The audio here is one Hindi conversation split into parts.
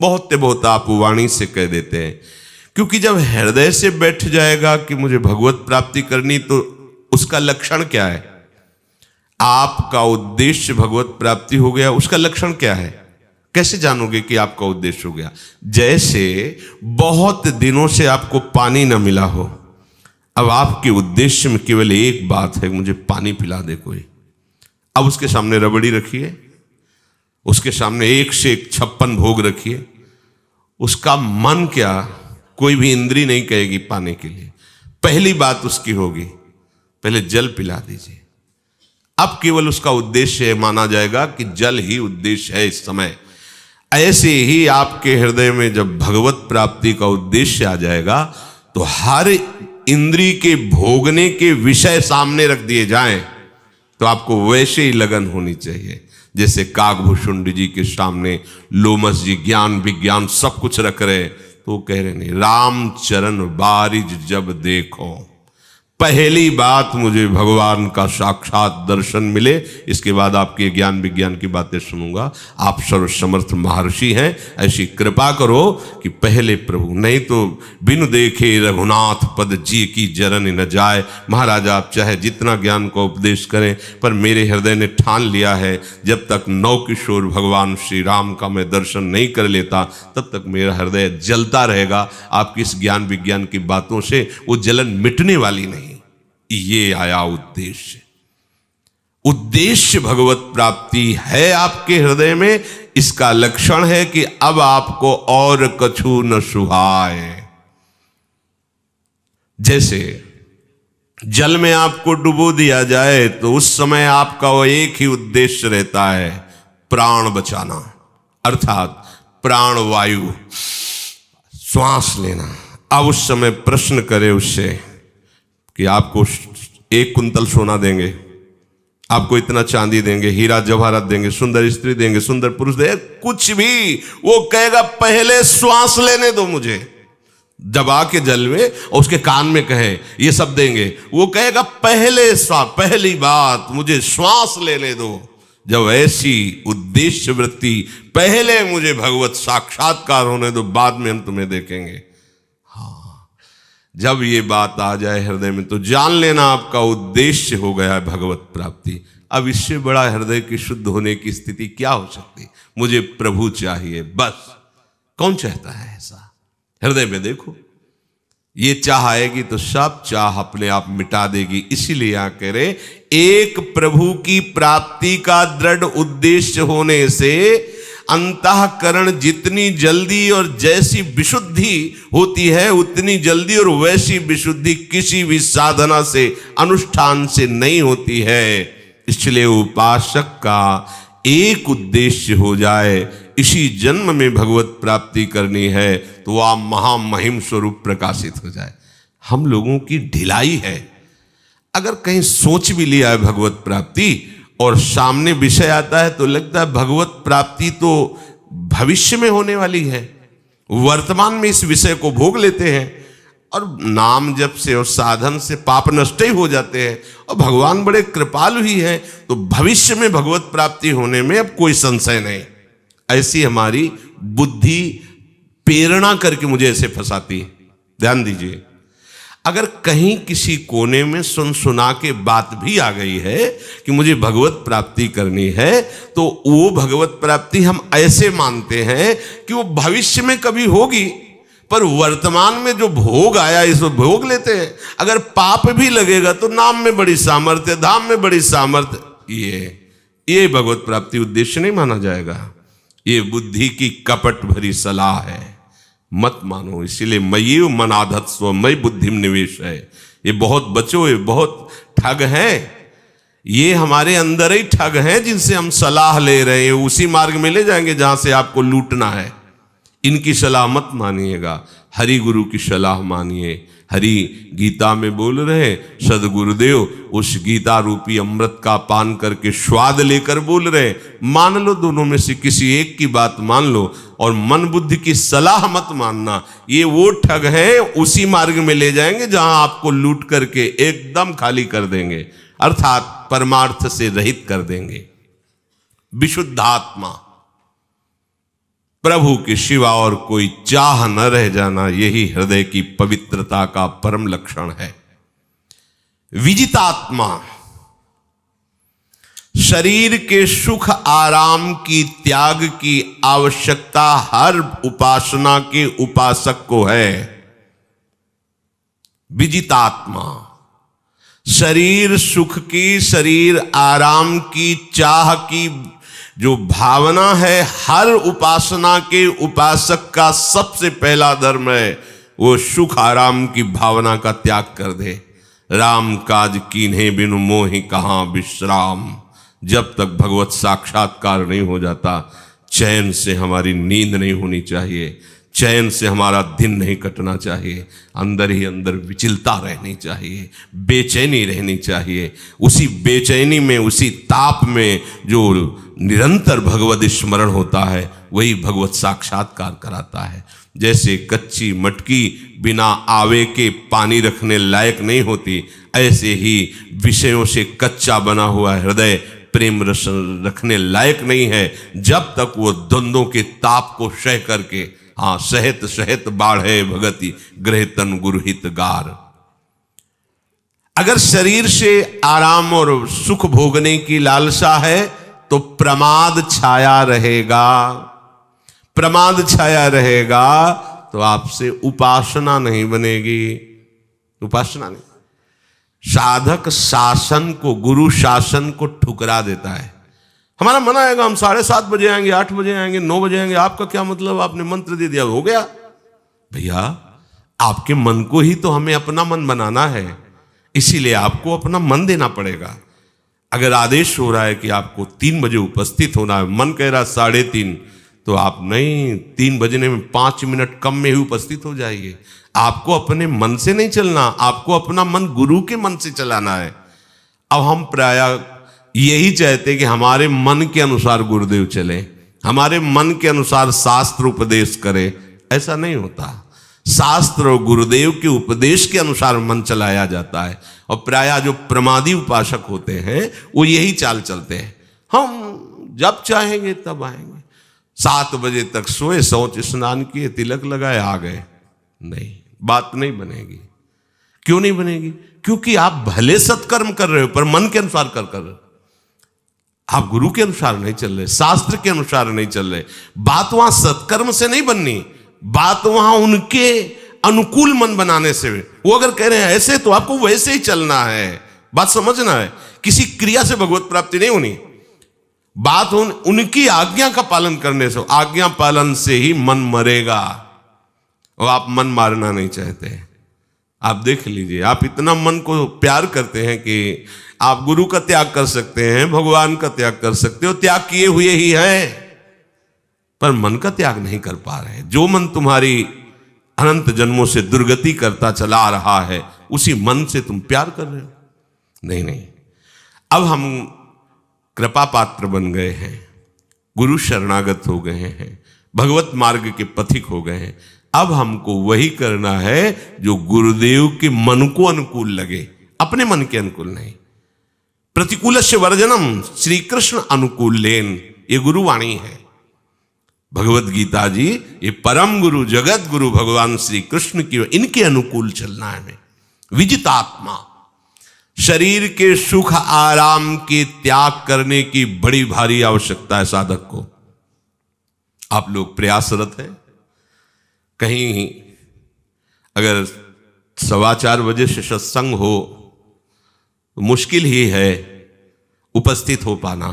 बहुत आप वाणी से कह देते हैं, क्योंकि जब हृदय से बैठ जाएगा कि मुझे भगवत प्राप्ति करनी, तो उसका लक्षण क्या है? आपका उद्देश्य भगवत प्राप्ति हो गया, उसका लक्षण क्या है? कैसे जानोगे कि आपका उद्देश्य हो गया? जैसे बहुत दिनों से आपको पानी न मिला हो, अब आपके उद्देश्य में केवल एक बात है, मुझे पानी पिला दे कोई। अब उसके सामने रबड़ी रखिए, उसके सामने एक से एक 56 भोग रखिए, उसका मन क्या, कोई भी इंद्री नहीं कहेगी पाने के लिए। पहली बात उसकी होगी, पहले जल पिला दीजिए। अब केवल उसका उद्देश्य माना जाएगा कि जल ही उद्देश्य है इस समय। ऐसे ही आपके हृदय में जब भगवत प्राप्ति का उद्देश्य आ जाएगा, तो हर इंद्री के भोगने के विषय सामने रख दिए जाएं, तो आपको वैसे ही लगन होनी चाहिए जैसे काकभूषुंड जी के सामने लोमस जी ज्ञान विज्ञान सब कुछ रख रहे, तो वो कह रहे नहीं, राम चरण बारिज जब देखो, पहली बात मुझे भगवान का साक्षात दर्शन मिले, इसके बाद आपके ज्ञान विज्ञान की बातें सुनूंगा। आप सर्वसमर्थ महर्षि हैं, ऐसी कृपा करो कि पहले प्रभु, नहीं तो बिनु देखे रघुनाथ पद जी की जरन न जाए। महाराज आप चाहे जितना ज्ञान को उपदेश करें, पर मेरे हृदय ने ठान लिया है, जब तक नौ किशोर भगवान श्री राम का मैं दर्शन नहीं कर लेता, तब तक मेरा हृदय जलता रहेगा। आपकी इस ज्ञान विज्ञान की बातों से वो जलन मिटने वाली नहीं। ये आया उद्देश्य। उद्देश्य भगवत प्राप्ति है आपके हृदय में, इसका लक्षण है कि अब आपको और कछु न सुहाए। जैसे जल में आपको डुबो दिया जाए, तो उस समय आपका वो एक ही उद्देश्य रहता है, प्राण बचाना, अर्थात प्राण वायु, श्वास लेना। अब उस समय प्रश्न करे उससे कि आपको 1 कुंतल सोना देंगे, आपको इतना चांदी देंगे, हीरा जवाहरात देंगे, सुंदर स्त्री देंगे, सुंदर पुरुष देंगे, कुछ भी, वो कहेगा पहले श्वास लेने दो मुझे। जब आके जल में और उसके कान में कहे ये सब देंगे, वो कहेगा पहले पहली बात मुझे श्वास लेने दो। जब ऐसी उद्देश्य वृत्ति, पहले मुझे भगवत साक्षात्कार होने दो, बाद में हम तुम्हें देखेंगे। जब ये बात आ जाए हृदय में, तो जान लेना आपका उद्देश्य हो गया है भगवत प्राप्ति। अब इससे बड़ा हृदय की शुद्ध होने की स्थिति क्या हो सकती? मुझे प्रभु चाहिए, बस। कौन चाहता है ऐसा? हृदय में देखो, ये चाह आएगी तो सब चाह अपने आप मिटा देगी। इसीलिए यहां कह रहे, एक प्रभु की प्राप्ति का दृढ़ उद्देश्य होने से अंतःकरण जितनी जल्दी और जैसी विशुद्धि होती है, उतनी जल्दी और वैसी विशुद्धि किसी भी साधना से, अनुष्ठान से नहीं होती है। इसलिए उपासक का एक उद्देश्य हो जाए, इसी जन्म में भगवत प्राप्ति करनी है, तो वह महामहिम स्वरूप प्रकाशित हो जाए। हम लोगों की ढिलाई है, अगर कहीं सोच भी लिया है भगवत प्राप्ति और सामने विषय आता है, तो लगता है भगवत प्राप्ति तो भविष्य में होने वाली है। वर्तमान में इस विषय को भोग लेते हैं और नाम जप से और साधन से पाप नष्ट ही हो जाते हैं, और भगवान बड़े कृपालु ही हैं, तो भविष्य में भगवत प्राप्ति होने में अब कोई संशय नहीं। ऐसी हमारी बुद्धि प्रेरणा करके मुझे ऐसे फंसाती है। ध्यान दीजिए, अगर कहीं किसी कोने में सुना के बात भी आ गई है कि मुझे भगवत प्राप्ति करनी है, तो वो भगवत प्राप्ति हम ऐसे मानते हैं कि वो भविष्य में कभी होगी, पर वर्तमान में जो भोग आया इसको भोग लेते हैं। अगर पाप भी लगेगा तो नाम में बड़ी सामर्थ्य, धाम में बड़ी सामर्थ्य, ये भगवत प्राप्ति उद्देश्य नहीं माना जाएगा। ये बुद्धि की कपट भरी सलाह है, मत मानो। इसीलिए मयि मन आधत्स्व, मई बुद्धि में निवेश है। ये बहुत बचो, ये बहुत ठग हैं, ये हमारे अंदर ही ठग हैं जिनसे हम सलाह ले रहे हैं, उसी मार्ग में ले जाएंगे जहां से आपको लूटना है। इनकी सलाह मत मानिएगा, हरि गुरु की सलाह मानिए। हरि गीता में बोल रहे, सदगुरुदेव उस गीता रूपी अमृत का पान करके स्वाद लेकर बोल रहे, मान लो दोनों में से किसी एक की बात मान लो, और मन बुद्धि की सलाह मत मानना। ये वो ठग हैं, उसी मार्ग में ले जाएंगे जहां आपको लूट करके एकदम खाली कर देंगे, अर्थात परमार्थ से रहित कर देंगे। विशुद्धात्मा, प्रभु के सिवा और कोई चाह न रह जाना, यही हृदय की पवित्रता का परम लक्षण है। विजितात्मा शरीर के सुख आराम की त्याग की आवश्यकता हर उपासना के उपासक को है। विजितात्मा शरीर सुख की, शरीर आराम की चाह की जो भावना है, हर उपासना के उपासक का सबसे पहला धर्म है वो सुख आराम की भावना का त्याग कर दे। राम काज कीन्हे बिनु मोहि कहाँ विश्राम। जब तक भगवत साक्षात्कार नहीं हो जाता, चैन से हमारी नींद नहीं होनी चाहिए, चैन से हमारा दिन नहीं कटना चाहिए, अंदर ही अंदर विचलता रहनी चाहिए, बेचैनी रहनी चाहिए। उसी बेचैनी में, उसी ताप में जो निरंतर भगवत स्मरण होता है, वही भगवत साक्षात्कार कराता है। जैसे कच्ची मटकी बिना आवे के पानी रखने लायक नहीं होती, ऐसे ही विषयों से कच्चा बना हुआ हृदय प्रेम रस रखने लायक नहीं है, जब तक वो द्वंद्वों के ताप को सह करके, हाँ, सहत सहत बाढ़े भगति गृह तन गुरुहित गार। अगर शरीर से आराम और सुख भोगने की लालसा है तो प्रमाद छाया रहेगा। प्रमाद छाया रहेगा तो आपसे उपासना नहीं बनेगी, उपासना नहीं। साधक शासन को, गुरु शासन को ठुकरा देता है। हमारा मन आएगा, हम 7:30 बजे आएंगे, 8 बजे आएंगे, 9 बजे आएंगे। आपका क्या मतलब, आपने मंत्र दे दिया, हो गया। भैया, आपके मन को ही तो हमें अपना मन बनाना है, इसीलिए आपको अपना मन देना पड़ेगा। अगर आदेश हो रहा है कि आपको 3 बजे उपस्थित होना है, मन कह रहा 3:30, तो आप नहीं, 3 बजने में 5 मिनट कम में ही उपस्थित हो जाइए। आपको अपने मन से नहीं चलना, आपको अपना मन गुरु के मन से चलाना है। अब हम प्राय यही चाहते कि हमारे मन के अनुसार गुरुदेव चले, हमारे मन के अनुसार शास्त्र उपदेश करे। ऐसा नहीं होता। शास्त्र और गुरुदेव के उपदेश के अनुसार मन चलाया जाता है। और प्राय जो प्रमादी उपासक होते हैं वो यही चाल चलते हैं, हम जब चाहेंगे तब आएंगे, 7 बजे तक सोए, शौच स्नान किए, तिलक लगाए, आ गए। नहीं, बात नहीं बनेगी। क्यों नहीं बनेगी? क्योंकि आप भले सत्कर्म कर रहे हो पर मन के अनुसार कर रहे हो। आप गुरु के अनुसार नहीं चल रहे, शास्त्र के अनुसार नहीं चल रहे। बात वहां सत्कर्म से नहीं बननी, बात वहां उनके अनुकूल मन बनाने से। वो अगर कह रहे हैं ऐसे, तो आपको वैसे ही चलना है। बात समझना है, किसी क्रिया से भगवत प्राप्ति नहीं होनी। बात उनकी आज्ञा का पालन करने से, आज्ञा पालन से ही मन मरेगा। और आप मन मारना नहीं चाहते। आप देख लीजिए, आप इतना मन को प्यार करते हैं कि आप गुरु का त्याग कर सकते हैं, भगवान का त्याग कर सकते हो, त्याग किए हुए ही है, पर मन का त्याग नहीं कर पा रहे। जो मन तुम्हारी अनंत जन्मों से दुर्गति करता चला रहा है, उसी मन से तुम प्यार कर रहे हो। नहीं नहीं, अब हम कृपा पात्र बन गए हैं, गुरु शरणागत हो गए हैं, भगवत मार्ग के पथिक हो गए हैं। अब हमको वही करना है जो गुरुदेव के मन को अनुकूल लगे, अपने मन के अनुकूल नहीं। प्रतिकूलस्य वर्जनम श्री कृष्ण अनुकूलेन, ये गुरुवाणी है। भगवत गीता जी, ये परम गुरु, जगत गुरु भगवान श्री कृष्ण की, इनके अनुकूल चलना है हमें। विजितात्मा, शरीर के सुख आराम के त्याग करने की बड़ी भारी आवश्यकता है साधक को। आप लोग प्रयासरत हैं, कहीं अगर 4:15 बजे से सत्संग हो तो मुश्किल ही है उपस्थित हो पाना,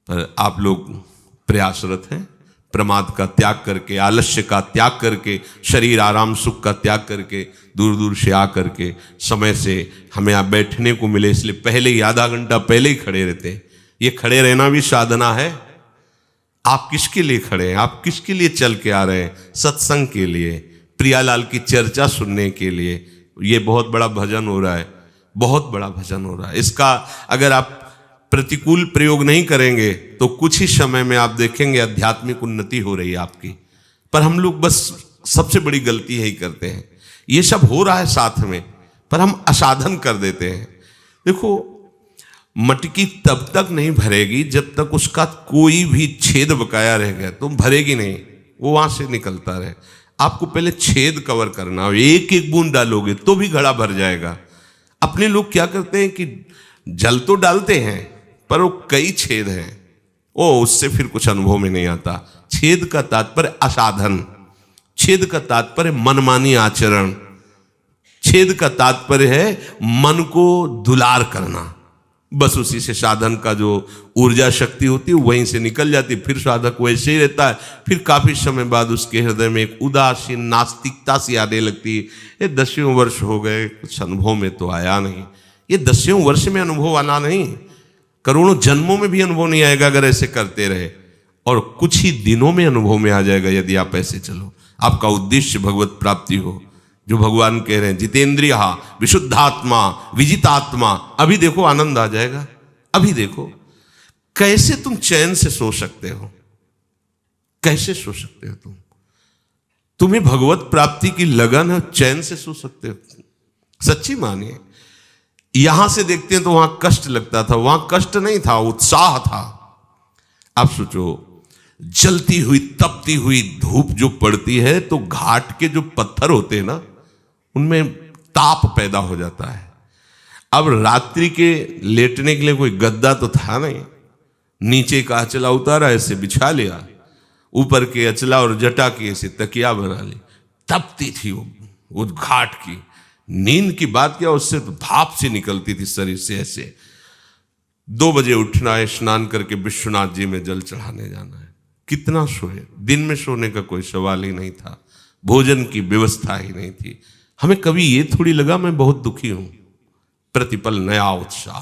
पर आप लोग प्रयासरत हैं। प्रमाद का त्याग करके, आलस्य का त्याग करके, शरीर आराम सुख का त्याग करके, दूर दूर से आ करके समय से हमें यहाँ बैठने को मिले, इसलिए पहले ही आधा घंटा पहले ही खड़े रहते हैं। ये खड़े रहना भी साधना है। आप किसके लिए खड़े हैं? आप किसके लिए चल के आ रहे हैं? सत्संग के लिए, प्रियालाल की चर्चा सुनने के लिए। ये बहुत बड़ा भजन हो रहा है, बहुत बड़ा भजन हो रहा है। इसका अगर आप प्रतिकूल प्रयोग नहीं करेंगे तो कुछ ही समय में आप देखेंगे आध्यात्मिक उन्नति हो रही है आपकी। पर हम लोग बस सबसे बड़ी गलती यही करते हैं, ये सब हो रहा है साथ में, पर हम असाधन कर देते हैं। देखो, मटकी तब तक नहीं भरेगी जब तक उसका कोई भी छेद बकाया रह गया, तो भरेगी नहीं, वो वहां से निकलता रहे। आपको पहले छेद कवर करना, एक एक बूंद डालोगे तो भी घड़ा भर जाएगा। अपने लोग क्या करते हैं कि जल तो डालते हैं पर वो कई छेद हैं, ओ उससे फिर कुछ अनुभव में नहीं आता। छेद का तात्पर्य असाधन, छेद का तात्पर्य मनमानी आचरण, छेद का तात्पर्य है मन को दुलार करना। बस उसी से साधन का जो ऊर्जा शक्ति होती है वहीं से निकल जाती, फिर साधक वैसे ही रहता है। फिर काफी समय बाद उसके हृदय में एक उदासीन नास्तिकता सी आने लगती है। ये 10वें वर्ष हो गए, कुछ अनुभव में तो आया नहीं। ये 10वें वर्ष में अनुभव आना नहीं, करोड़ों जन्मों में भी अनुभव नहीं आएगा अगर ऐसे करते रहे, और कुछ ही दिनों में अनुभव में आ जाएगा यदि आप ऐसे चलो। आपका उद्देश्य भगवत प्राप्ति हो, जो भगवान कह रहे हैं जितेंद्रिय विशुद्धात्मा विजितात्मा। अभी देखो आनंद आ जाएगा, अभी देखो कैसे तुम चैन से सो सकते हो, कैसे सो सकते हो तुम्हें भगवत प्राप्ति की लगन है, चैन से सो सकते हो। सच्ची मानिए, यहां से देखते हैं तो वहां कष्ट लगता था, वहां कष्ट नहीं था, उत्साह था। आप सोचो, जलती हुई तपती हुई धूप जो पड़ती है तो घाट के जो पत्थर होते हैं ना उनमें ताप पैदा हो जाता है। अब रात्रि के लेटने के लिए कोई गद्दा तो था नहीं, नीचे का अचला उतारा ऐसे बिछा लिया, ऊपर के अचला और जटा की ऐसे तकिया बना ली। तपती थी वो घाट की, नींद की बात क्या, उससे तो भाप से निकलती थी शरीर से ऐसे। 2 बजे उठना है, स्नान करके विश्वनाथ जी में जल चढ़ाने जाना है। कितना सोए, दिन में सोने का कोई सवाल ही नहीं था, भोजन की व्यवस्था ही नहीं थी। हमें कभी ये थोड़ी लगा मैं बहुत दुखी हूं, प्रतिपल नया उत्साह।